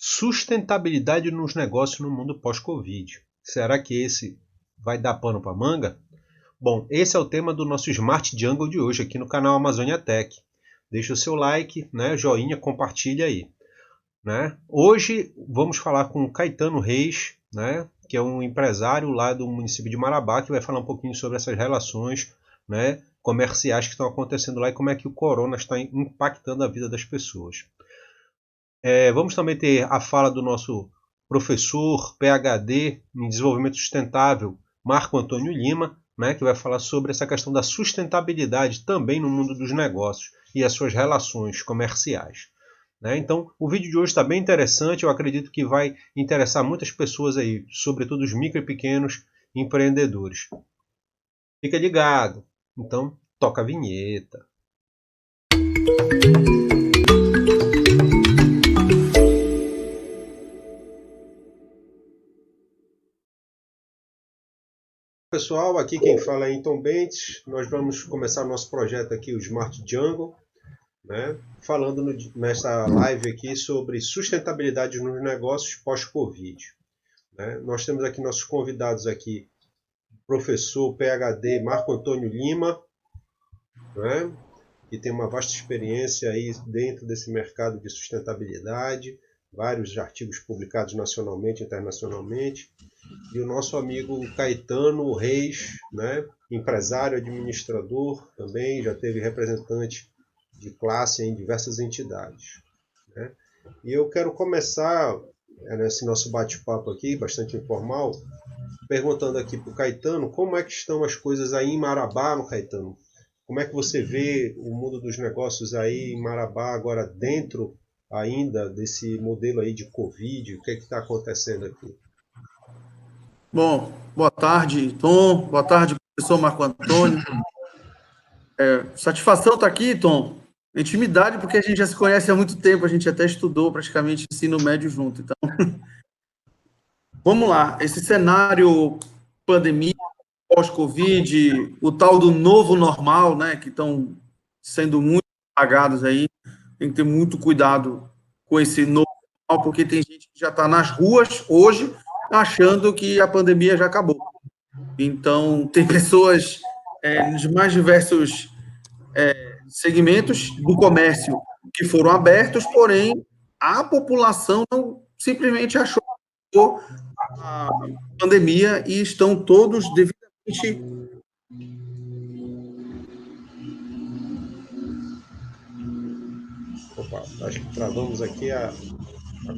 Sustentabilidade nos negócios no mundo pós-Covid. Será que esse vai dar pano para manga? Bom, esse é o tema do nosso Smart Jungle de hoje aqui no canal Amazônia Tech. Deixa o seu like, né, joinha, compartilha aí. Né? Hoje vamos falar com o Caetano Reis, né, que é um empresário lá do município de Marabá, que vai falar um pouquinho sobre essas relações, né, comerciais que estão acontecendo lá e como é que o corona está impactando a vida das pessoas. Vamos também ter a fala do nosso professor PhD em desenvolvimento sustentável, Marco Antônio Lima, né, que vai falar sobre essa questão da sustentabilidade também no mundo dos negócios e as suas relações comerciais. Né? Então, o vídeo de hoje está bem interessante, eu acredito que vai interessar muitas pessoas aí, sobretudo os micro e pequenos empreendedores. Fica ligado. Então, toca a vinheta. Pessoal, aqui quem fala é Hinton Bentes. Nós vamos começar nosso projeto aqui, o Smart Jungle, né? Falando nessa live aqui sobre sustentabilidade nos negócios pós-Covid. Né? Nós temos aqui nossos convidados aqui, professor PhD Marco Antônio Lima, né? Que tem uma vasta experiência aí dentro desse mercado de sustentabilidade, vários artigos publicados nacionalmente e internacionalmente. E o nosso amigo Caetano Reis, né? Empresário, administrador também, já teve representante de classe em diversas entidades. Né? E eu quero começar nesse nosso bate-papo aqui, bastante informal, perguntando aqui para o Caetano como é que estão as coisas aí em Marabá, no Caetano. Como é que você vê o mundo dos negócios aí em Marabá agora dentro ainda desse modelo aí de Covid? O que é que está acontecendo aqui? Bom, boa tarde, Tom. Boa tarde, professor Marco Antônio. Satisfação estar aqui, Tom. Intimidade, porque a gente já se conhece há muito tempo, a gente até estudou praticamente ensino médio junto. Então, vamos lá. Esse cenário pandemia, pós-Covid, o tal do novo normal, né, que estão sendo muito pagados aí, tem que ter muito cuidado com esse novo normal, porque tem gente que já está nas ruas hoje achando que a pandemia já acabou. Então, tem pessoas nos mais diversos segmentos do comércio que foram abertos, porém, a população não simplesmente achou a pandemia e estão todos devidamente. Opa, acho que travamos aqui a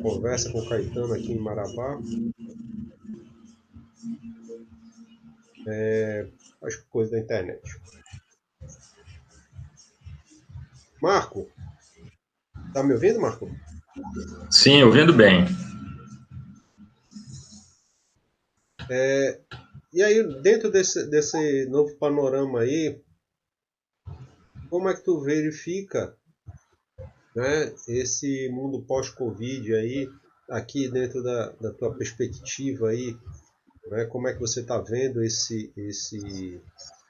conversa com o Caetano aqui em Marabá. Acho que coisa da internet. Marco, tá me ouvindo, Marco? Sim, ouvindo bem. E aí, dentro desse novo panorama aí, como é que tu verifica, né, esse mundo pós-Covid aí, aqui dentro da tua perspectiva aí, né, como é que você está vendo esse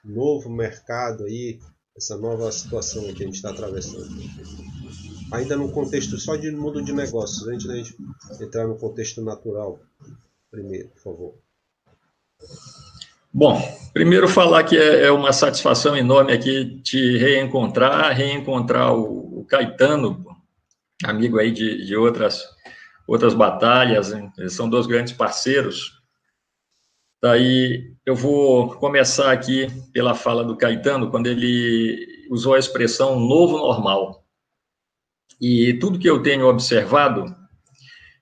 novo mercado aí, essa nova situação que a gente está atravessando? Ainda no contexto só de mundo de negócios, antes da gente entrar no contexto natural, primeiro, por favor. Bom, primeiro falar que é uma satisfação enorme aqui te reencontrar o Caetano, amigo aí de outras batalhas, hein? Eles são dois grandes parceiros. Daí eu vou começar aqui pela fala do Caetano, quando ele usou a expressão novo normal. E tudo que eu tenho observado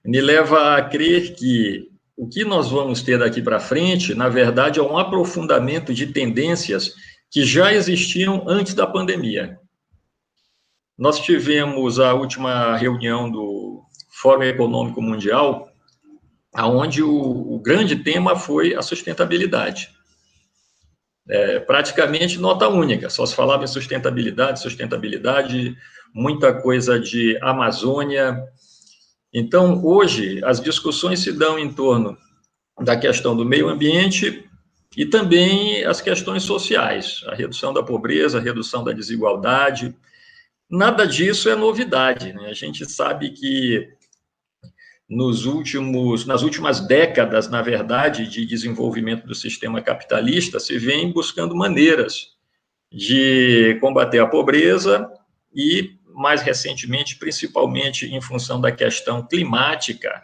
me leva a crer que o que nós vamos ter daqui para frente, na verdade, é um aprofundamento de tendências que já existiam antes da pandemia. Nós tivemos a última reunião do Fórum Econômico Mundial, onde o grande tema foi a sustentabilidade. Praticamente nota única, só se falava em sustentabilidade, muita coisa de Amazônia. Então, hoje, as discussões se dão em torno da questão do meio ambiente e também as questões sociais, a redução da pobreza, a redução da desigualdade. Nada disso é novidade, né? A gente sabe que nas últimas décadas, na verdade, de desenvolvimento do sistema capitalista, se vem buscando maneiras de combater a pobreza e, mais recentemente, principalmente em função da questão climática,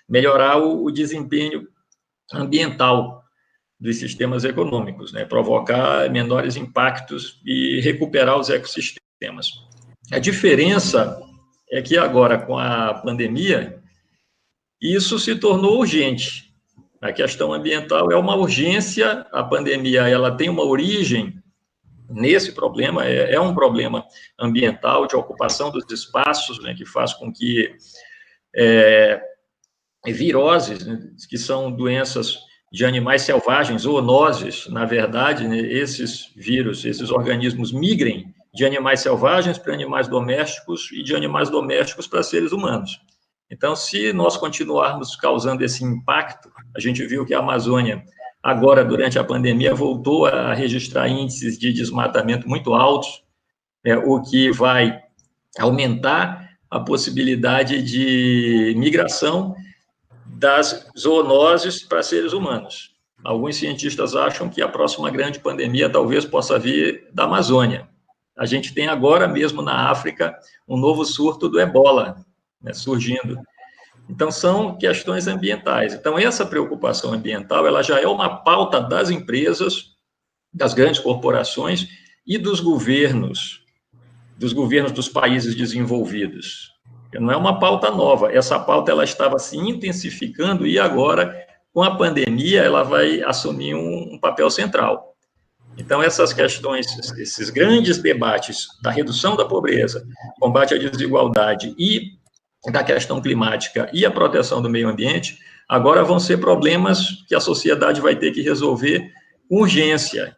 melhorar o desempenho ambiental dos sistemas econômicos, né? Provocar menores impactos e recuperar os ecossistemas. A diferença é que agora, com a pandemia, isso se tornou urgente. A questão ambiental é uma urgência, a pandemia ela tem uma origem nesse problema, é um problema ambiental de ocupação dos espaços, né, que faz com que viroses, né, que são doenças de animais selvagens, zoonoses, na verdade, né, esses vírus, esses organismos migrem de animais selvagens para animais domésticos e de animais domésticos para seres humanos. Então, se nós continuarmos causando esse impacto, a gente viu que a Amazônia, agora, durante a pandemia, voltou a registrar índices de desmatamento muito altos, o que vai aumentar a possibilidade de migração das zoonoses para seres humanos. Alguns cientistas acham que a próxima grande pandemia talvez possa vir da Amazônia. A gente tem agora mesmo na África um novo surto do ebola, né, surgindo. Então, são questões ambientais. Então, essa preocupação ambiental, ela já é uma pauta das empresas, das grandes corporações e dos governos dos países desenvolvidos. Não é uma pauta nova, essa pauta ela estava se intensificando e agora, com a pandemia, ela vai assumir um papel central. Então, essas questões, esses grandes debates da redução da pobreza, combate à desigualdade e da questão climática e a proteção do meio ambiente, agora vão ser problemas que a sociedade vai ter que resolver com urgência.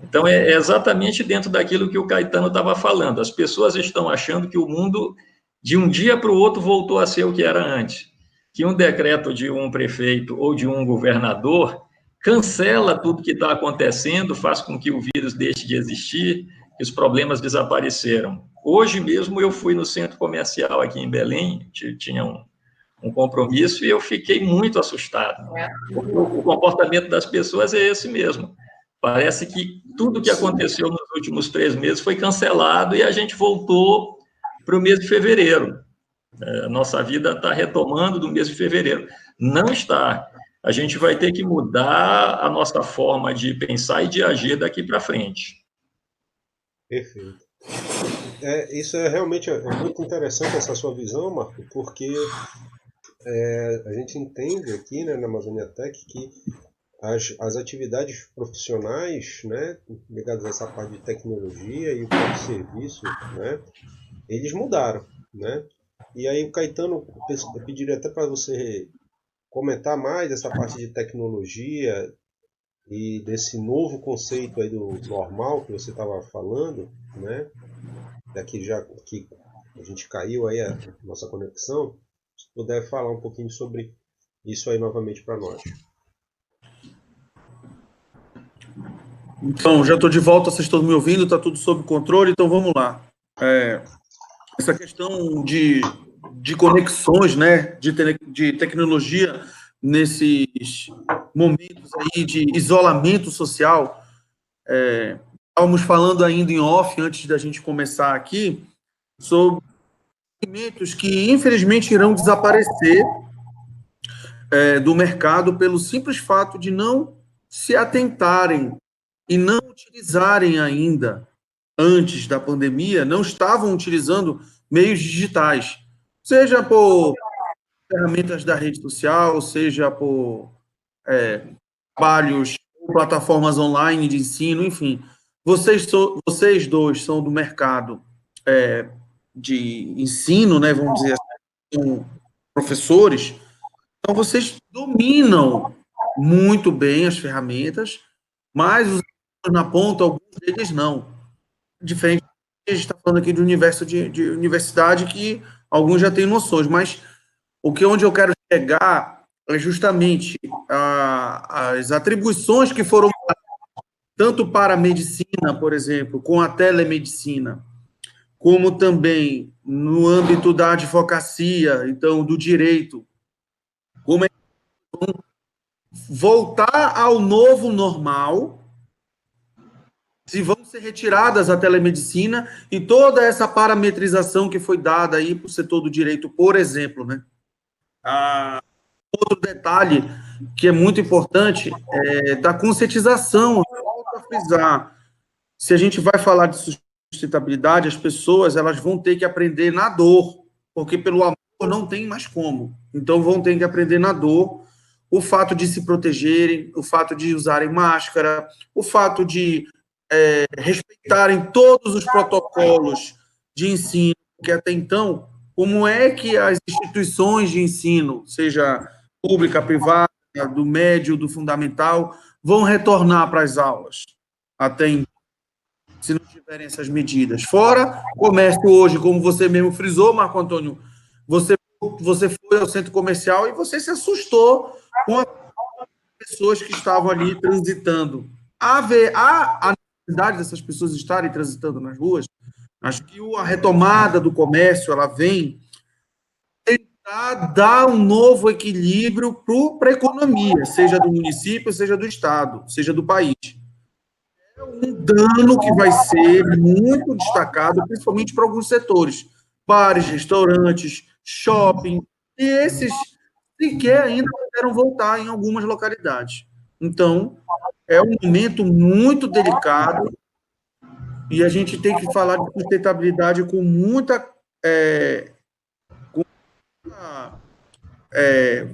Então, é exatamente dentro daquilo que o Caetano estava falando. As pessoas estão achando que o mundo, de um dia para o outro, voltou a ser o que era antes. Que um decreto de um prefeito ou de um governador cancela tudo que está acontecendo, faz com que o vírus deixe de existir, que os problemas desapareceram. Hoje mesmo eu fui no centro comercial aqui em Belém, tinha um compromisso, e eu fiquei muito assustado. O comportamento das pessoas é esse mesmo. Parece que tudo que aconteceu nos últimos 3 meses foi cancelado e a gente voltou para o mês de fevereiro. A nossa vida está retomando do mês de fevereiro. Não está. A gente vai ter que mudar a nossa forma de pensar e de agir daqui para frente. Perfeito. Isso realmente muito interessante, essa sua visão, Marco, porque a gente entende aqui, né, na Amazônia Tech que as atividades profissionais, né, ligadas a essa parte de tecnologia e o próprio serviço, né, eles mudaram, né? E aí o Caetano, eu pediria até para você comentar mais essa parte de tecnologia e desse novo conceito aí do normal que você estava falando, né? Daqui já que a gente caiu aí a nossa conexão, se puder falar um pouquinho sobre isso aí novamente para nós. Então, já estou de volta, vocês estão me ouvindo, está tudo sob controle, então vamos lá. Essa questão de conexões, né, de tecnologia nesses momentos aí de isolamento social. Estávamos falando ainda em off, antes da gente começar aqui, sobre segmentos que, infelizmente, irão desaparecer do mercado pelo simples fato de não se atentarem e não utilizarem ainda, antes da pandemia, não estavam utilizando meios digitais, seja por ferramentas da rede social, seja por trabalhos, plataformas online de ensino, enfim. Vocês dois são do mercado de ensino, né, vamos dizer assim, professores, então vocês dominam muito bem as ferramentas, mas os na ponta, alguns deles não. Diferente, a gente está falando aqui do universo de universidade, que alguns já têm noções, mas onde eu quero chegar é justamente as atribuições que foram tanto para a medicina, por exemplo, com a telemedicina, como também no âmbito da advocacia, então, do direito, Como é que vão voltar ao novo normal, se vão ser retiradas a telemedicina e toda essa parametrização que foi dada aí para o setor do direito, por exemplo, né? Outro detalhe que é muito importante é da conscientização. Volto a frisar, se a gente vai falar de sustentabilidade, as pessoas elas vão ter que aprender na dor, porque pelo amor não tem mais como. Então vão ter que aprender na dor o fato de se protegerem, o fato de usarem máscara, o fato de respeitarem todos os protocolos de ensino, que até então, como é que as instituições de ensino, seja pública, privada, do médio, do fundamental, vão retornar para as aulas? Até então, se não tiverem essas medidas. Fora o comércio hoje, como você mesmo frisou, Marco Antônio, você foi ao centro comercial e você se assustou com as pessoas que estavam ali transitando. A necessidade dessas pessoas estarem transitando nas ruas, acho que a retomada do comércio, ela vem tentar dar um novo equilíbrio para a economia, seja do município, seja do estado, seja do país. É um dano que vai ser muito destacado, principalmente para alguns setores, bares, restaurantes, shopping, e esses sequer ainda puderam voltar em algumas localidades. Então, é um momento muito delicado e a gente tem que falar de sustentabilidade com muita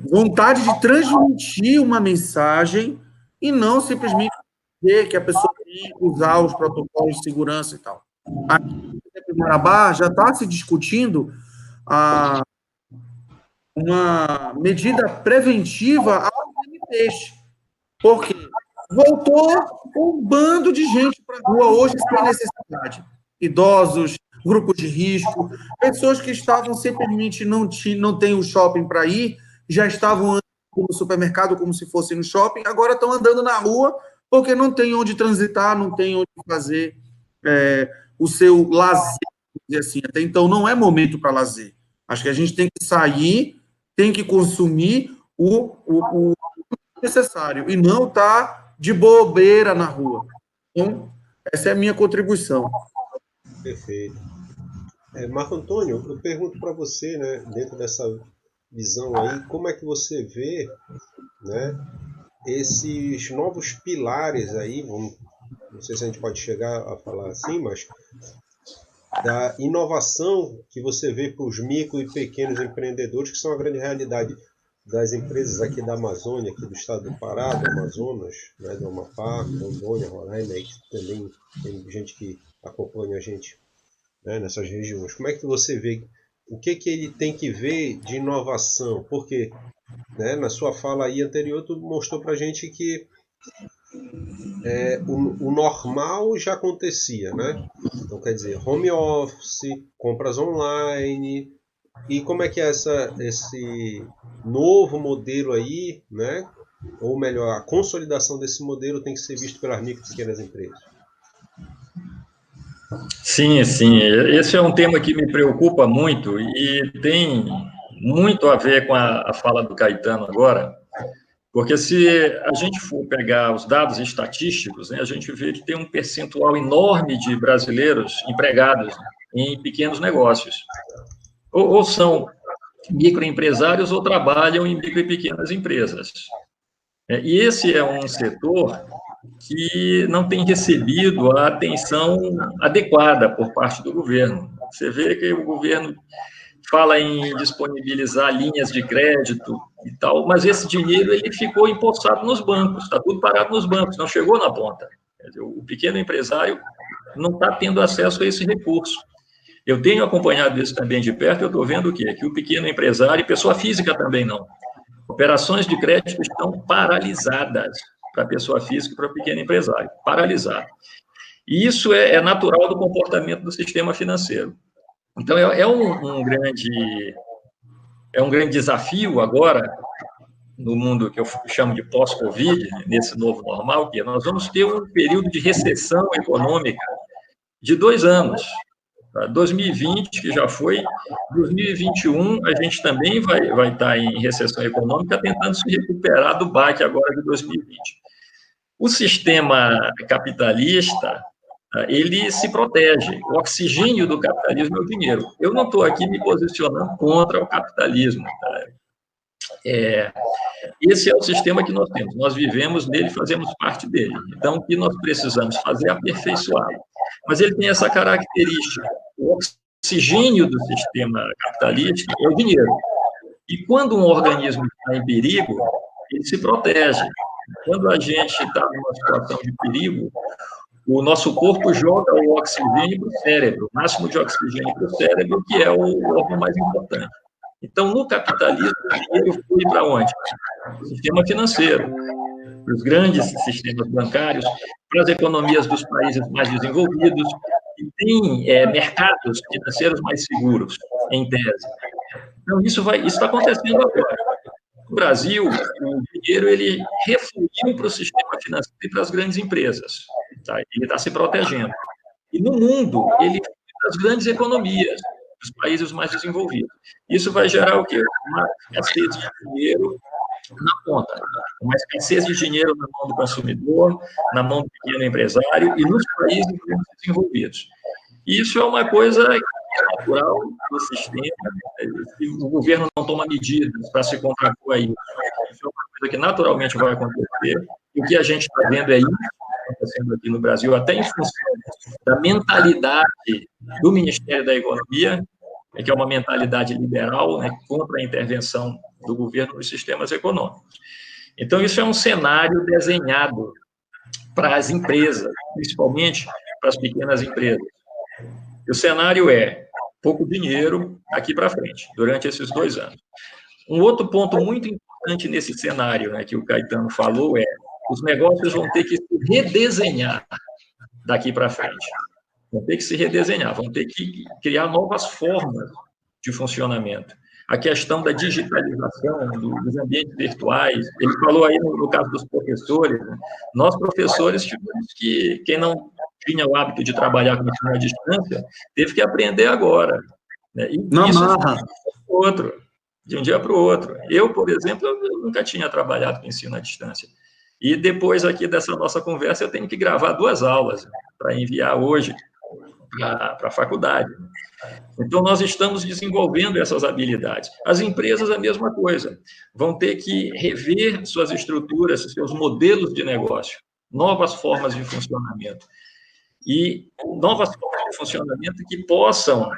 vontade de transmitir uma mensagem e não simplesmente dizer que a pessoa tem que usar os protocolos de segurança e tal. Aqui em Marabá já está se discutindo uma medida preventiva aos MPs. Por quê? Voltou um bando de gente para a rua hoje sem necessidade. Idosos, grupos de risco, pessoas que estavam simplesmente não têm o shopping para ir, já estavam andando no supermercado como se fossem no shopping, agora estão andando na rua porque não tem onde transitar, não tem onde fazer o seu lazer, dizer assim. Até então não é momento para lazer. Acho que a gente tem que sair, tem que consumir o necessário e não estar de bobeira na rua. Então, essa é a minha contribuição. Perfeito. Marco Antônio, eu pergunto para você, né, dentro dessa visão aí, como é que você vê, né, esses novos pilares aí, não sei se a gente pode chegar a falar assim, mas da inovação que você vê para os micro e pequenos empreendedores, que são a grande realidade das empresas aqui da Amazônia, aqui do estado do Pará, do Amazonas, né, do Amapá, Rondônia, Roraima, aí também tem gente que acompanha a gente, né, nessas regiões. Como é que você vê, o que ele tem que ver de inovação? Porque, né, na sua fala aí anterior, tu mostrou para a gente que o normal já acontecia, né? Então, quer dizer, home office, compras online, e como é que é esse novo modelo aí, né? Ou melhor, a consolidação desse modelo tem que ser visto pelas micro e pequenas empresas? Sim, sim. Esse é um tema que me preocupa muito e tem muito a ver com a fala do Caetano agora, porque se a gente for pegar os dados estatísticos, né, a gente vê que tem um percentual enorme de brasileiros empregados em pequenos negócios. Ou são microempresários ou trabalham em micro e pequenas empresas. E esse é um setor que não tem recebido a atenção adequada por parte do governo. Você vê que o governo fala em disponibilizar linhas de crédito e tal, mas esse dinheiro ele ficou empossado nos bancos, está tudo parado nos bancos, não chegou na ponta. Quer dizer, o pequeno empresário não está tendo acesso a esse recurso. Eu tenho acompanhado isso também de perto, eu estou vendo o quê? Que o pequeno empresário, e pessoa física também não, operações de crédito estão paralisadas para a pessoa física e para o pequeno empresário, paralisado. E isso é natural do comportamento do sistema financeiro. Então, é um grande desafio agora, no mundo que eu chamo de pós-Covid, nesse novo normal, que nós vamos ter um período de recessão econômica de 2 anos. Tá? 2020, que já foi, 2021, a gente também vai estar em recessão econômica, tentando se recuperar do baque agora de 2020. O sistema capitalista, ele se protege. O oxigênio do capitalismo é o dinheiro. Eu não estou aqui me posicionando contra o capitalismo. Tá? Esse é o sistema que nós temos. Nós vivemos nele, fazemos parte dele. Então, o que nós precisamos fazer é aperfeiçoá-lo. Mas ele tem essa característica. O oxigênio do sistema capitalista é o dinheiro. E quando um organismo está em perigo, ele se protege. Quando a gente está numa situação de perigo, o nosso corpo joga o oxigênio para o cérebro, o máximo de oxigênio para o cérebro, que é o órgão mais importante. Então, no capitalismo, o dinheiro flui para onde? O sistema financeiro, para os grandes sistemas bancários, para as economias dos países mais desenvolvidos, que têm mercados financeiros mais seguros, em tese. Então, isso está acontecendo agora. No Brasil, o dinheiro ele refluiu para o sistema financeiro e para as grandes empresas. Tá? Ele está se protegendo. E no mundo, ele flui para as grandes economias, os países mais desenvolvidos. Isso vai gerar o quê? Uma escassez de dinheiro na ponta, uma escassez de dinheiro na mão do consumidor, na mão do pequeno empresário e nos países menos desenvolvidos. Isso é uma coisa natural do sistema, se o governo não toma medidas para se contrapor a isso. Isso é uma coisa que naturalmente vai acontecer, e o que a gente está vendo é isso acontecendo aqui no Brasil, até em função da mentalidade do Ministério da Economia, que é uma mentalidade liberal, né, contra a intervenção do governo nos sistemas econômicos. Então, isso é um cenário desenhado para as empresas, principalmente para as pequenas empresas. E o cenário é pouco dinheiro daqui para frente, durante esses 2 anos. Um outro ponto muito importante nesse cenário, né, que o Caetano falou, é os negócios vão ter que se redesenhar daqui para frente. Vão ter que se redesenhar, vão ter que criar novas formas de funcionamento. A questão da digitalização dos ambientes virtuais, ele falou aí no caso dos professores, né? Nós professores tivemos que, quem não tinha o hábito de trabalhar com ensino à distância, teve que aprender agora. Né? E Na isso marra. de um dia para o outro. Eu, por exemplo, eu nunca tinha trabalhado com ensino à distância. E depois aqui dessa nossa conversa, eu tenho que gravar 2 aulas para enviar hoje para a faculdade. Então, nós estamos desenvolvendo essas habilidades. As empresas, a mesma coisa. Vão ter que rever suas estruturas, seus modelos de negócio, novas formas de funcionamento. E novas formas de funcionamento que possam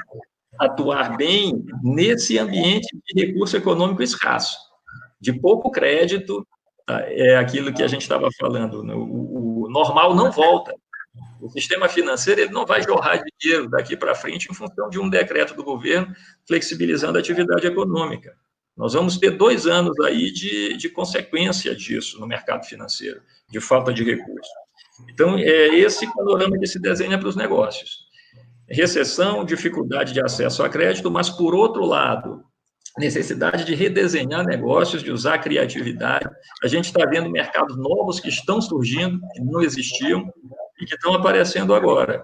atuar bem nesse ambiente de recurso econômico escasso, de pouco crédito, tá? É aquilo que a gente estava falando, o normal não volta. O sistema financeiro ele não vai jorrar dinheiro daqui para frente em função de um decreto do governo flexibilizando a atividade econômica. Nós vamos ter 2 anos aí de consequência disso no mercado financeiro, de falta de recursos. Então, é esse panorama que se desenha para os negócios. Recessão, dificuldade de acesso a crédito, mas, por outro lado, necessidade de redesenhar negócios, de usar a criatividade. A gente está vendo mercados novos que estão surgindo, que não existiam, e que estão aparecendo agora.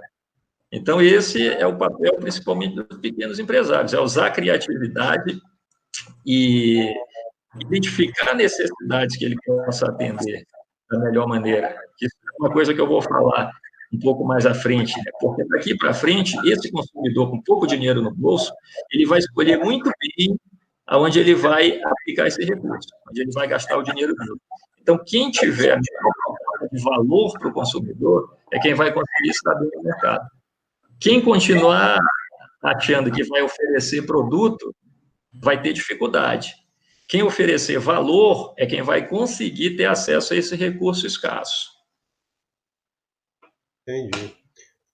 Então, esse é o papel, principalmente, dos pequenos empresários, é usar a criatividade e identificar necessidades que ele possa atender da melhor maneira. Isso é uma coisa que eu vou falar um pouco mais à frente, né? Porque daqui para frente, esse consumidor com pouco dinheiro no bolso, ele vai escolher muito bem aonde ele vai aplicar esse recurso, onde ele vai gastar o dinheiro dele. Então, quem tiver a melhor proposta de valor para o consumidor é quem vai conseguir estar bem no mercado. Quem continuar achando que vai oferecer produto, vai ter dificuldade. Quem oferecer valor é quem vai conseguir ter acesso a esse recurso escasso. Entendi.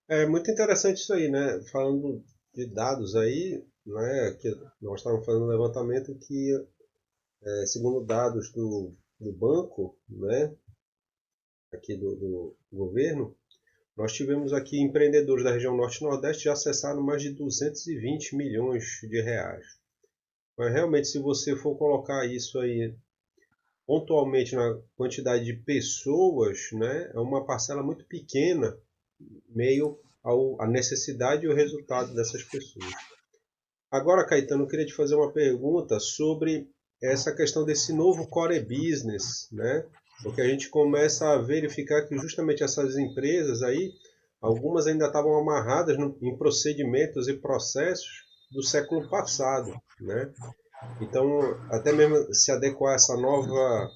É muito interessante isso aí, né? Falando de dados aí, né? Que nós estávamos fazendo um levantamento que, segundo dados do banco, né? Aqui do governo, nós tivemos aqui empreendedores da região Norte e Nordeste já acessaram mais de 220 milhões de reais. Mas realmente, se você for colocar isso aí pontualmente na quantidade de pessoas, né, é uma parcela muito pequena, meio à necessidade e o resultado dessas pessoas. Agora, Caetano, eu queria te fazer uma pergunta sobre essa questão desse novo core business, né? Porque a gente começa a verificar que justamente essas empresas aí, algumas ainda estavam amarradas em procedimentos e processos do século passado, né? Então, até mesmo se adequar a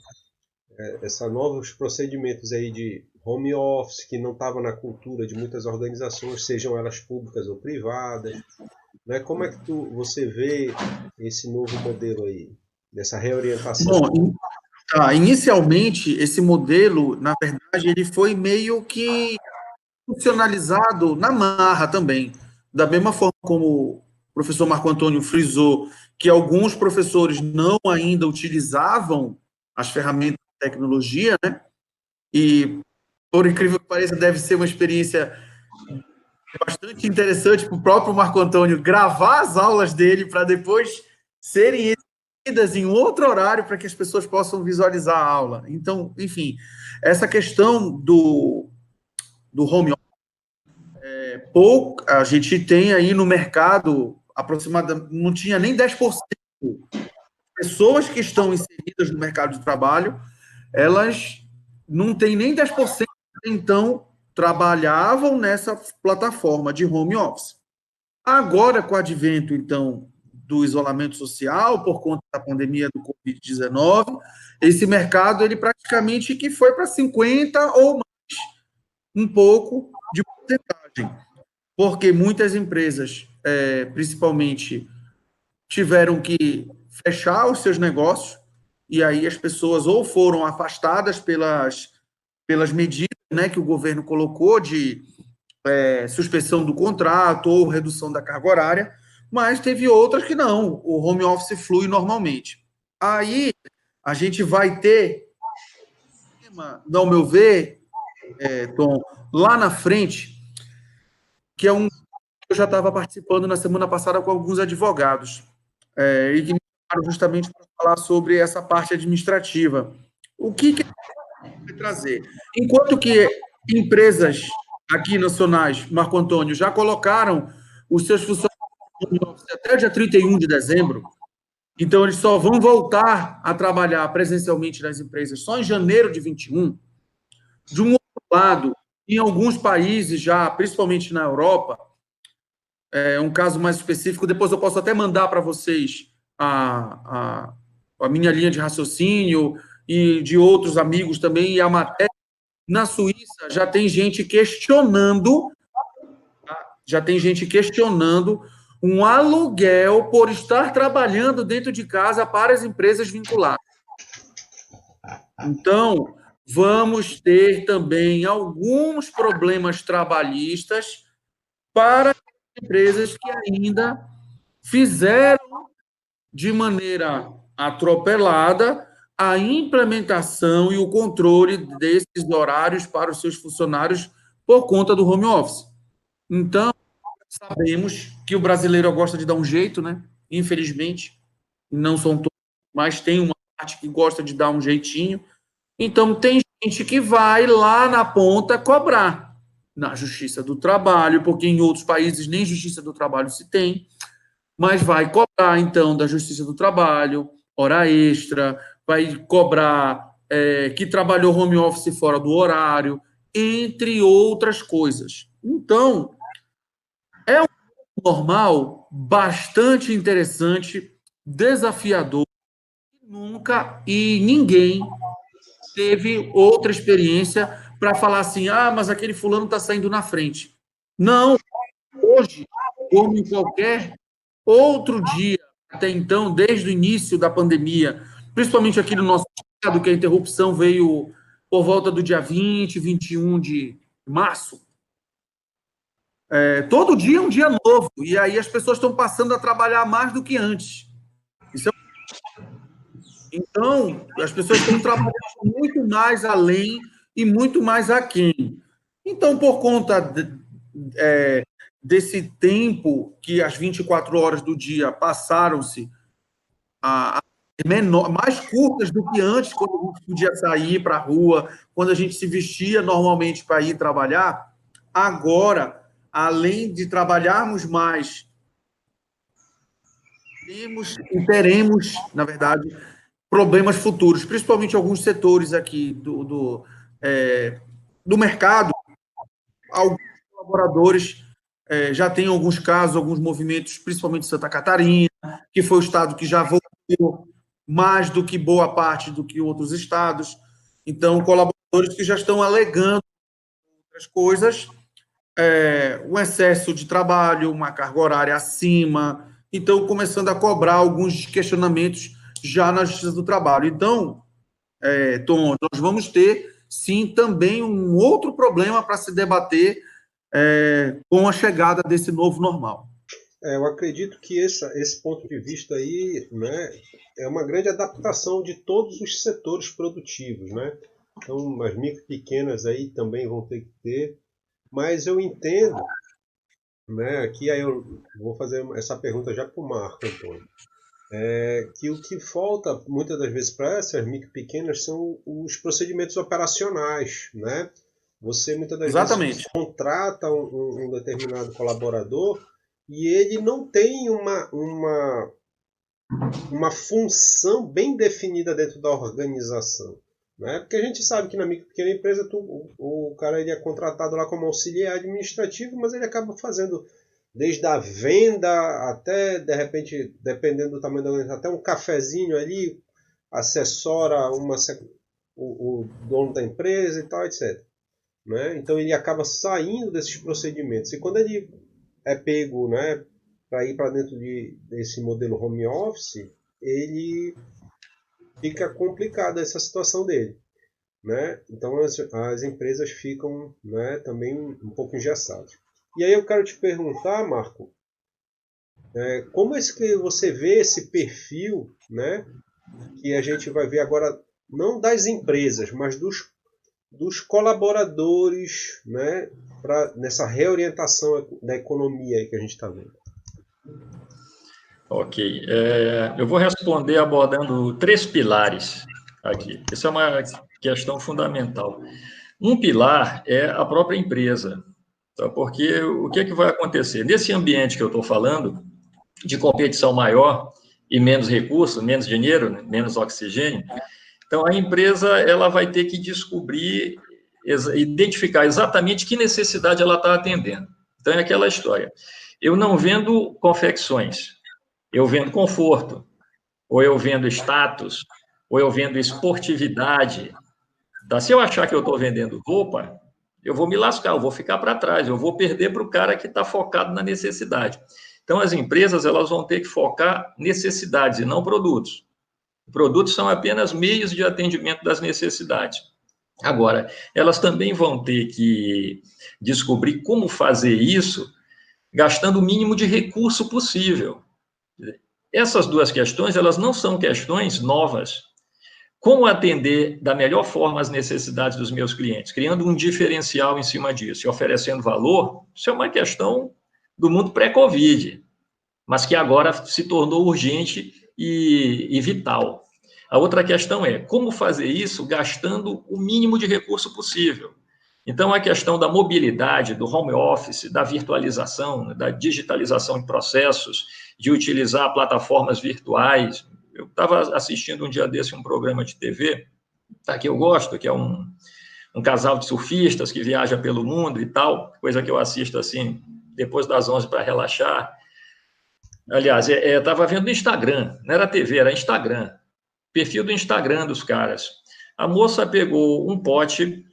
essa novos procedimentos aí de home office, que não estava na cultura de muitas organizações, sejam elas públicas ou privadas, né? Como é que você vê esse novo modelo aí, dessa reorientação? Bom, inicialmente, esse modelo, na verdade, ele foi meio que funcionalizado na marra também. Da mesma forma como o professor Marco Antônio frisou que alguns professores não ainda utilizavam as ferramentas de tecnologia, né? E, por incrível que pareça, deve ser uma experiência bastante interessante para o próprio Marco Antônio gravar as aulas dele para depois serem exibidas em outro horário para que as pessoas possam visualizar a aula. Então, enfim, essa questão do home office, a gente tem aí no mercado aproximadamente, não tinha nem 10% pessoas que estão inseridas no mercado de trabalho, elas não têm nem 10%, então trabalhavam nessa plataforma de home office. Agora, com o advento, então, do isolamento social, por conta da pandemia do Covid-19, esse mercado, ele praticamente que foi para 50% ou mais, um pouco de porcentagem, porque muitas empresas, principalmente, tiveram que fechar os seus negócios, e aí as pessoas ou foram afastadas pelas medidas, né, que o governo colocou de suspensão do contrato ou redução da carga horária, mas teve outras que não, o home office flui normalmente. Aí a gente vai ter, ao meu ver, Tom, lá na frente, que é um que eu já estava participando na semana passada com alguns advogados, e que me chamaram justamente para falar sobre essa parte administrativa. O que vai trazer? Enquanto que empresas aqui nacionais, Marco Antônio, já colocaram os seus funcionários até o dia 31 de dezembro, então eles só vão voltar a trabalhar presencialmente nas empresas só em janeiro de 21. De um outro lado, em alguns países já, principalmente na Europa, um caso mais específico, depois eu posso até mandar para vocês a minha linha de raciocínio e de outros amigos também, e a matéria. Na Suíça já tem gente questionando, um aluguel por estar trabalhando dentro de casa para as empresas vinculadas. Então, vamos ter também alguns problemas trabalhistas para empresas que ainda fizeram de maneira atropelada a implementação e o controle desses horários para os seus funcionários por conta do home office. Então, sabemos que o brasileiro gosta de dar um jeito, né? Infelizmente, não são todos, mas tem uma parte que gosta de dar um jeitinho. Então, tem gente que vai lá na ponta cobrar na Justiça do Trabalho, porque em outros países nem Justiça do Trabalho se tem, mas vai cobrar, então, da Justiça do Trabalho, hora extra, vai cobrar que trabalhou home office fora do horário, entre outras coisas. Então, é um normal bastante interessante, desafiador, nunca e ninguém teve outra experiência para falar assim, mas aquele fulano está saindo na frente. Não, hoje, como em qualquer outro dia, até então, desde o início da pandemia, principalmente aqui no nosso estado, que a interrupção veio por volta do dia 20, 21 de março, todo dia é um dia novo, e aí as pessoas estão passando a trabalhar mais do que antes. Então, as pessoas estão trabalhando muito mais além e muito mais aquém. Então, por conta desse tempo que as 24 horas do dia passaram-se mais curtas do que antes, quando a gente podia sair para a rua, quando a gente se vestia normalmente para ir trabalhar, agora além de trabalharmos mais, teremos, na verdade, problemas futuros, principalmente alguns setores aqui do mercado. Alguns colaboradores já têm alguns casos, alguns movimentos, principalmente Santa Catarina, que foi o estado que já voltou mais do que boa parte do que outros estados. Então, colaboradores que já estão alegando outras coisas, um excesso de trabalho, uma carga horária acima, então começando a cobrar alguns questionamentos já na Justiça do Trabalho. Então, Tom, nós vamos ter, sim, também um outro problema para se debater com a chegada desse novo normal. Eu acredito que esse ponto de vista aí, né, é uma grande adaptação de todos os setores produtivos, né? Então, as micro e pequenas aí também vão ter que ter, mas eu entendo, né, aqui aí eu vou fazer essa pergunta já para o Marco, Antônio, que o que falta muitas das vezes para essas micro e pequenas são os procedimentos operacionais, né? Você muitas das vezes contrata um determinado colaborador e ele não tem uma função bem definida dentro da organização, né? Porque a gente sabe que na micro e pequena empresa o cara ele é contratado lá como auxiliar administrativo, mas ele acaba fazendo desde a venda até, de repente, dependendo do tamanho da organização, até um cafezinho ali, assessora o dono da empresa e tal, etc. Né? Então ele acaba saindo desses procedimentos. E quando ele é pego, né, para ir para dentro desse modelo home office, ele fica complicada essa situação dele. Né? Então as empresas ficam, né, também um pouco engessadas. E aí eu quero te perguntar, Marco, como é que você vê esse perfil, né, que a gente vai ver agora, não das empresas, mas dos colaboradores, né, nessa reorientação da economia aí que a gente está vendo? Ok. Eu vou responder abordando 3 pilares aqui. Isso é uma questão fundamental. Um pilar é a própria empresa. Porque o que vai acontecer? Nesse ambiente que eu estou falando, de competição maior e menos recursos, menos dinheiro, menos oxigênio, então a empresa ela vai ter que descobrir, identificar exatamente que necessidade ela está atendendo. Então é aquela história. Eu não vendo confecções, eu vendo conforto, ou eu vendo status, ou eu vendo esportividade. Se eu achar que eu estou vendendo roupa, eu vou me lascar, eu vou ficar para trás, eu vou perder para o cara que está focado na necessidade. Então, as empresas elas vão ter que focar necessidades e não produtos. Produtos são apenas meios de atendimento das necessidades. Agora, elas também vão ter que descobrir como fazer isso gastando o mínimo de recurso possível. Essas 2 questões, elas não são questões novas. Como atender da melhor forma as necessidades dos meus clientes? Criando um diferencial em cima disso e oferecendo valor, isso é uma questão do mundo pré-Covid, mas que agora se tornou urgente e vital. A outra questão é como fazer isso gastando o mínimo de recurso possível. Então, a questão da mobilidade, do home office, da virtualização, da digitalização de processos, de utilizar plataformas virtuais. Eu estava assistindo um dia desse um programa de TV, que eu gosto, que é um casal de surfistas que viaja pelo mundo e tal, coisa que eu assisto assim, depois das 11 para relaxar. Aliás, estava vendo no Instagram, não era TV, era Instagram. Perfil do Instagram dos caras. A moça pegou um potezinho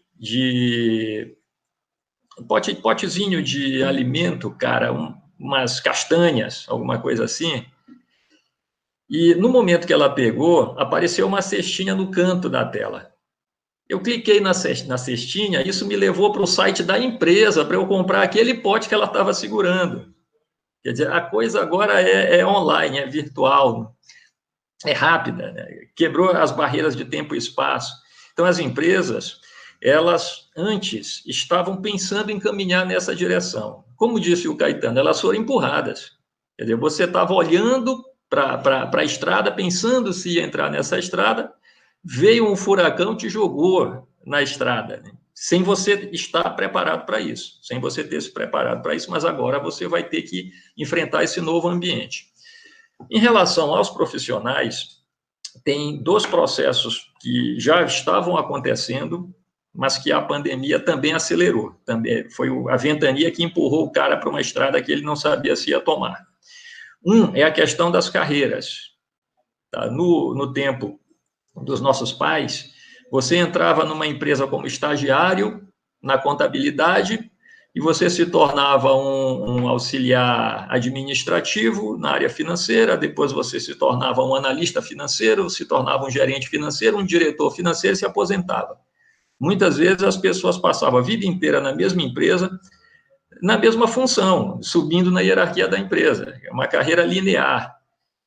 de alimento, cara, umas castanhas, alguma coisa assim. E no momento que ela pegou, apareceu uma cestinha no canto da tela. Eu cliquei na cestinha, isso me levou para o site da empresa para eu comprar aquele pote que ela estava segurando. Quer dizer, a coisa agora é online, é virtual, é rápida, né? Quebrou as barreiras de tempo e espaço. Então, as empresas, elas antes estavam pensando em caminhar nessa direção. Como disse o Caetano, elas foram empurradas. Quer dizer, você estava olhando para a estrada, pensando se ia entrar nessa estrada, veio um furacão, te jogou na estrada. Né? sem você estar preparado para isso, sem você ter se preparado para isso, mas agora você vai ter que enfrentar esse novo ambiente. Em relação aos profissionais, tem dois processos que já estavam acontecendo, mas que a pandemia também acelerou. Também foi a ventania que empurrou o cara para uma estrada que ele não sabia se ia tomar. Um é a questão das carreiras. Tá? No tempo dos nossos pais, você entrava numa empresa como estagiário na contabilidade e você se tornava um auxiliar administrativo na área financeira, depois você se tornava um analista financeiro, se tornava um gerente financeiro, um diretor financeiro e se aposentava. Muitas vezes as pessoas passavam a vida inteira na mesma empresa, na mesma função, subindo na hierarquia da empresa. É uma carreira linear.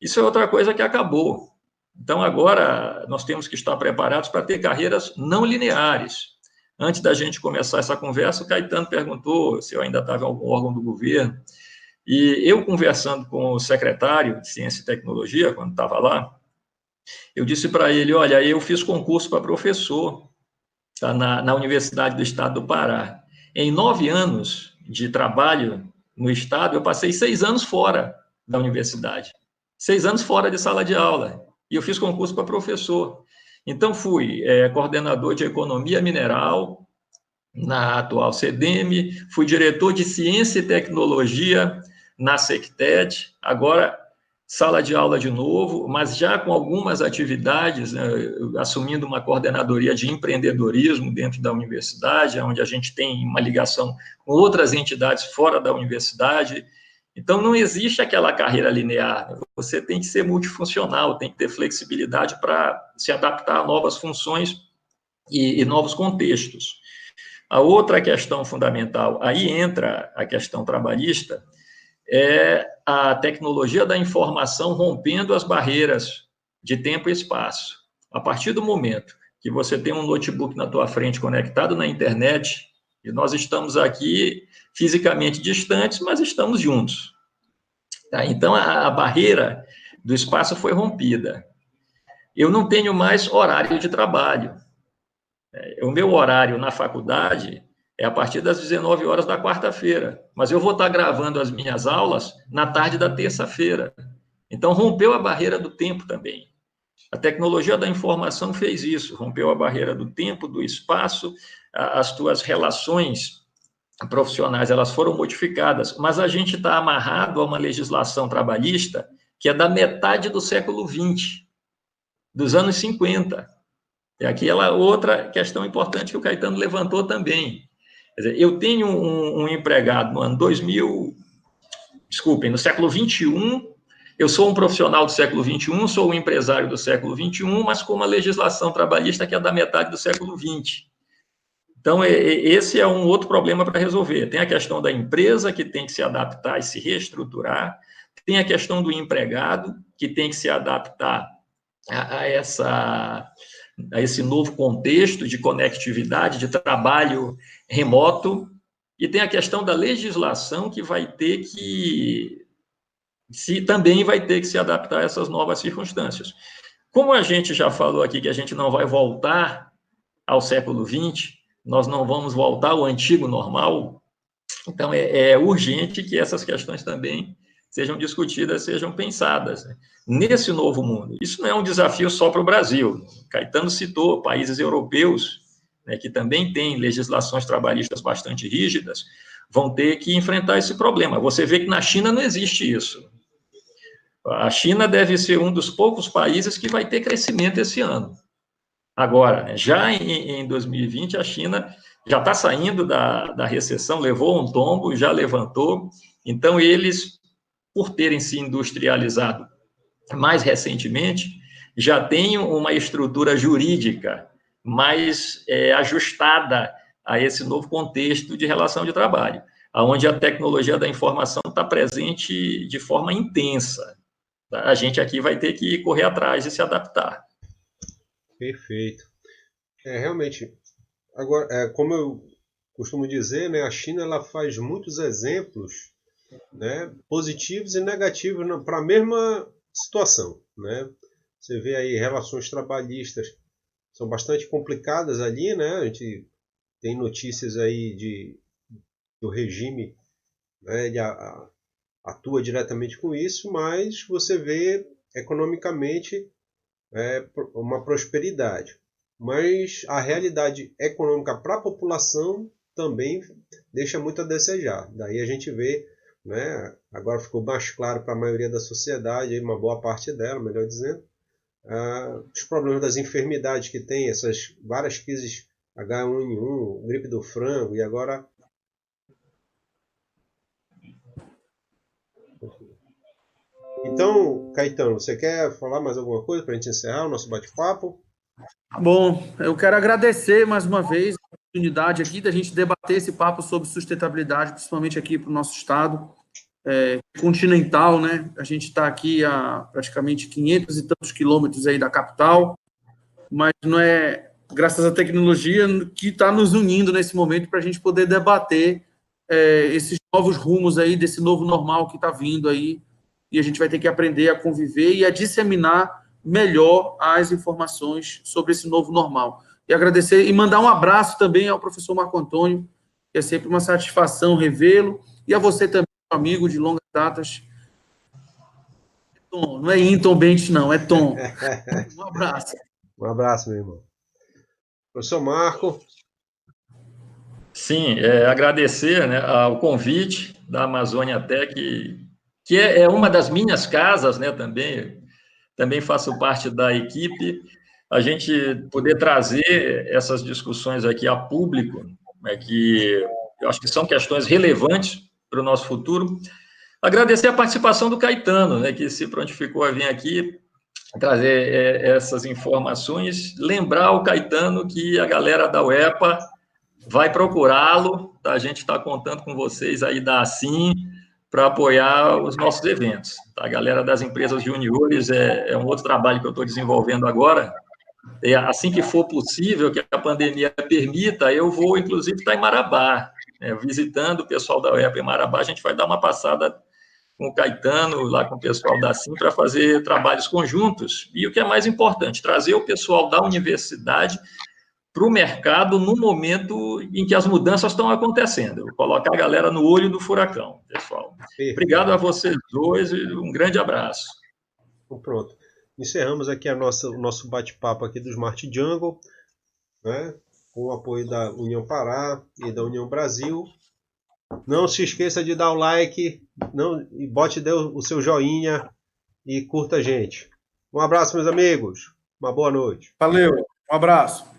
Isso é outra coisa que acabou. Então, agora, nós temos que estar preparados para ter carreiras não lineares. Antes da gente começar essa conversa, o Caetano perguntou se eu ainda estava em algum órgão do governo. E eu, conversando com o secretário de Ciência e Tecnologia, quando estava lá, eu disse para ele, olha, eu fiz concurso para professor, tá, na Universidade do Estado do Pará. Em 9 anos de trabalho no Estado, eu passei 6 anos fora da universidade. 6 anos fora de sala de aula. E eu fiz concurso para professor. Então, fui coordenador de economia mineral na atual CDM, fui diretor de ciência e tecnologia na Sectet, agora sala de aula de novo, mas já com algumas atividades, né, assumindo uma coordenadoria de empreendedorismo dentro da universidade, onde a gente tem uma ligação com outras entidades fora da universidade. Então, não existe aquela carreira linear. Você tem que ser multifuncional, tem que ter flexibilidade para se adaptar a novas funções e novos contextos. A outra questão fundamental, aí entra a questão trabalhista, é a tecnologia da informação rompendo as barreiras de tempo e espaço. A partir do momento que você tem um notebook na tua frente conectado na internet, e nós estamos aqui fisicamente distantes, mas estamos juntos. Tá? Então, a barreira do espaço foi rompida. Eu não tenho mais horário de trabalho. O meu horário na faculdade é a partir das 19 horas da quarta-feira, mas eu vou estar gravando as minhas aulas na tarde da terça-feira. Então, rompeu a barreira do tempo também. A tecnologia da informação fez isso, rompeu a barreira do tempo, do espaço, as tuas relações profissionais elas foram modificadas, mas a gente está amarrado a uma legislação trabalhista que é da metade do século XX, dos anos 50. É aquela outra questão importante que o Caetano levantou também. Quer dizer, eu tenho um empregado no ano 2000, desculpem, no século 21, eu sou um profissional do século 21, sou um empresário do século 21, mas com uma legislação trabalhista que é da metade do século 20. Então, esse é um outro problema para resolver. Tem a questão da empresa, que tem que se adaptar e se reestruturar, tem a questão do empregado, que tem que se adaptar a esse novo contexto de conectividade, de trabalho remoto, e tem a questão da legislação que vai ter que também vai ter que se adaptar a essas novas circunstâncias. Como a gente já falou aqui que a gente não vai voltar ao século XX, nós não vamos voltar ao antigo normal, então é urgente que essas questões também sejam discutidas, sejam pensadas, né, nesse novo mundo. Isso não é um desafio só para o Brasil. Caetano citou países europeus, né, que também têm legislações trabalhistas bastante rígidas, vão ter que enfrentar esse problema. Você vê que na China não existe isso. A China deve ser um dos poucos países que vai ter crescimento esse ano. Agora, né, já em 2020, a China já está saindo da recessão, levou um tombo, já levantou. Então, eles, por terem se industrializado mais recentemente, já têm uma estrutura jurídica mais ajustada a esse novo contexto de relação de trabalho, onde a tecnologia da informação está presente de forma intensa. Tá? A gente aqui vai ter que correr atrás e se adaptar. Perfeito. Realmente, agora, como eu costumo dizer, né, a China ela faz muitos exemplos, né, positivos e negativos para a mesma situação, né? Você vê aí relações trabalhistas são bastante complicadas ali, né? A gente tem notícias aí do regime, né, ele atua diretamente com isso, mas você vê economicamente uma prosperidade. Mas a realidade econômica para a população também deixa muito a desejar. Daí a gente vê, né, agora ficou mais claro para a maioria da sociedade, uma boa parte dela, melhor dizendo, os problemas das enfermidades que tem, essas várias crises H1N1, gripe do frango, e agora... Então, Caetano, você quer falar mais alguma coisa para a gente encerrar o nosso bate-papo? Bom, eu quero agradecer mais uma vez a oportunidade aqui da gente debater esse papo sobre sustentabilidade, principalmente aqui para o nosso estado continental, né? A gente está aqui a praticamente 500 e tantos quilômetros aí da capital, mas não é graças à tecnologia que está nos unindo nesse momento para a gente poder debater esses novos rumos aí, desse novo normal que está vindo aí, e a gente vai ter que aprender a conviver e a disseminar melhor as informações sobre esse novo normal. E agradecer e mandar um abraço também ao professor Marco Antônio, que é sempre uma satisfação revê-lo, e a você também, amigo de longas datas. Tom, não é Inton Bentes, não, é Tom. Um abraço. Um abraço, meu irmão. Professor Marco. Sim, agradecer, né, ao convite da Amazônia Tech, que é uma das minhas casas, né, também faço parte da equipe, a gente poder trazer essas discussões aqui a público, né, que eu acho que são questões relevantes para o nosso futuro. Agradecer a participação do Caetano, né, que se prontificou a vir aqui trazer essas informações, lembrar o Caetano que a galera da UEPA vai procurá-lo, tá? A gente está contando com vocês aí da Assim para apoiar os nossos eventos. Tá? A galera das empresas juniores é um outro trabalho que eu estou desenvolvendo agora. Assim que for possível, que a pandemia permita, eu vou, inclusive, estar em Marabá, né? Visitando o pessoal da UEPA em Marabá. A gente vai dar uma passada com o Caetano, lá com o pessoal da Assim, para fazer trabalhos conjuntos. E o que é mais importante, trazer o pessoal da universidade para o mercado no momento em que as mudanças estão acontecendo. Colocar a galera no olho do furacão, pessoal. Perfeito. Obrigado a vocês dois e um grande abraço. Então, pronto. Encerramos aqui o nosso bate-papo aqui do Smart Jungle, né, com o apoio da União Pará e da União Brasil. Não se esqueça de dar o like, e bote o seu joinha e curta a gente. Um abraço, meus amigos. Uma boa noite. Valeu, um abraço.